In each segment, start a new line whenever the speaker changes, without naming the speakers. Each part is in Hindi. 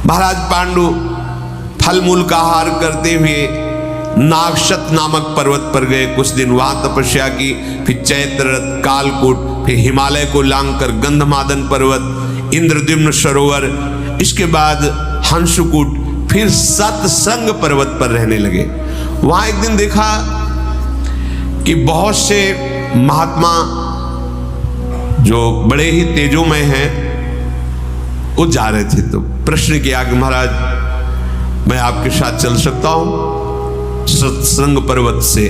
महाराज पांडु फल मूल का आहार करते हुए नागशत नामक पर्वत पर गए। कुछ दिन वहां तपस्या की, फिर चैत्ररथ, कालकूट, फिर हिमालय को लांघकर गंधमादन पर्वत, इंद्रद्युम्न सरोवर, इसके बाद हंसकूट, फिर सतसंग पर्वत पर रहने लगे। वहां एक दिन देखा कि बहुत से महात्मा जो बड़े ही तेजोमय हैं वो जा रहे थे। तो प्रश्न किया कि महाराज मैं आपके साथ चल सकता हूं सत्संग पर्वत से?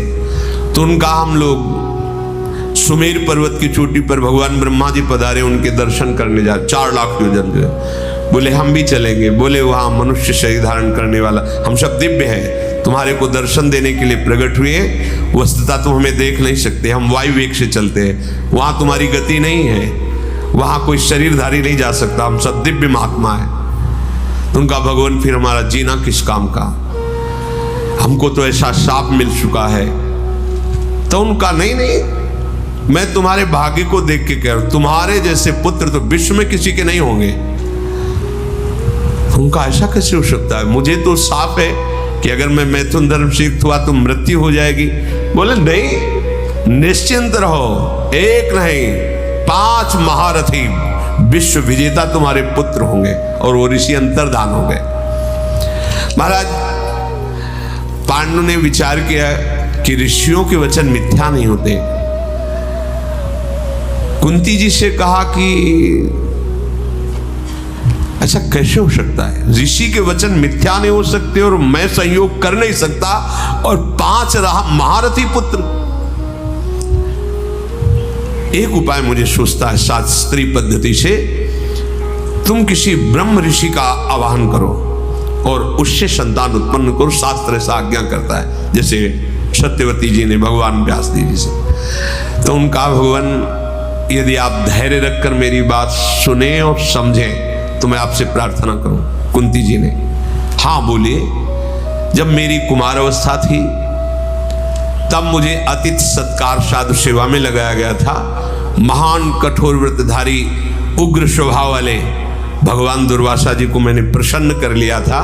तो उनका हम लोग सुमेर पर्वत की चोटी पर भगवान ब्रह्मा जी पधारे, उनके दर्शन करने जा 4 लाख योजन जो है। बोले हम भी चलेंगे। बोले वहां मनुष्य शरीर धारण करने वाला, हम सब दिव्य है, तुम्हारे को दर्शन देने के लिए प्रकट हुए। वस्तुतः तुम हमें देख नहीं सकते, हम वायु वेग से चलते हैं, वहां तुम्हारी गति नहीं है, वहां कोई शरीरधारी नहीं जा सकता, हम सब दिव्य महात्मा है। तो उनका भगवान फिर हमारा जीना किस काम का, हमको तो ऐसा शाप मिल चुका है। तो उनका नहीं नहीं, मैं तुम्हारे भाग्य को देख के कह रहा हूं, तुम्हारे जैसे पुत्र तो विश्व में किसी के नहीं होंगे। उनका ऐसा कैसे हो सकता है? मुझे तो साफ है कि अगर मैं मैथुन धर्म से युक्त हुआ तो मृत्यु हो जाएगी। बोले नहीं, निश्चिंत रहो, एक नहीं 5 महारथी विश्व विजेता तुम्हारे पुत्र होंगे। और वो ऋषि अंतर्धान हो गए। महाराज पांडु ने विचार किया कि ऋषियों के वचन मिथ्या नहीं होते। कुंती जी से कहा कि ऐसा कैसे हो सकता है, ऋषि के वचन मिथ्या नहीं हो सकते और मैं संयोग कर नहीं सकता, और 5 महारथी पुत्र। एक उपाय मुझे सोचता है शास्त्रीय पद्धति से, तुम किसी ब्रह्म ऋषि का आवाहन करो और उससे संतान उत्पन्न करो। शास्त्र ऐसा आज्ञा करता है, जैसे सत्यवती जी ने भगवान व्यास देव जी से। तो उनका भगवान यदि आप धैर्य रखकर मेरी बात सुने और समझें तो मैं आपसे प्रार्थना करूं। कुंती जी ने हाँ बोलिए। जब मेरी कुमार अवस्था थी तब मुझे अतिथि सत्कार साधु सेवा में लगाया गया था। महान कठोर व्रतधारी उग्र स्वभाव वाले भगवान दुर्वासा जी को मैंने प्रसन्न कर लिया था,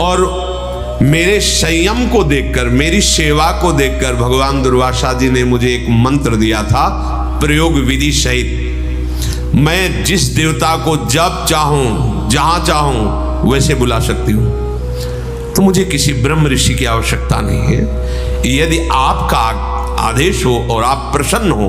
और मेरे संयम को देखकर, मेरी सेवा को देखकर भगवान दुर्वासा जी ने मुझे एक मंत्र दिया था प्रयोग विधि सहित। मैं जिस देवता को जब चाहूं जहां चाहूं वैसे बुला सकती हूं। तो मुझे किसी ब्रह्म ऋषि की आवश्यकता नहीं है। यदि आपका आदेश हो और आप प्रसन्न हो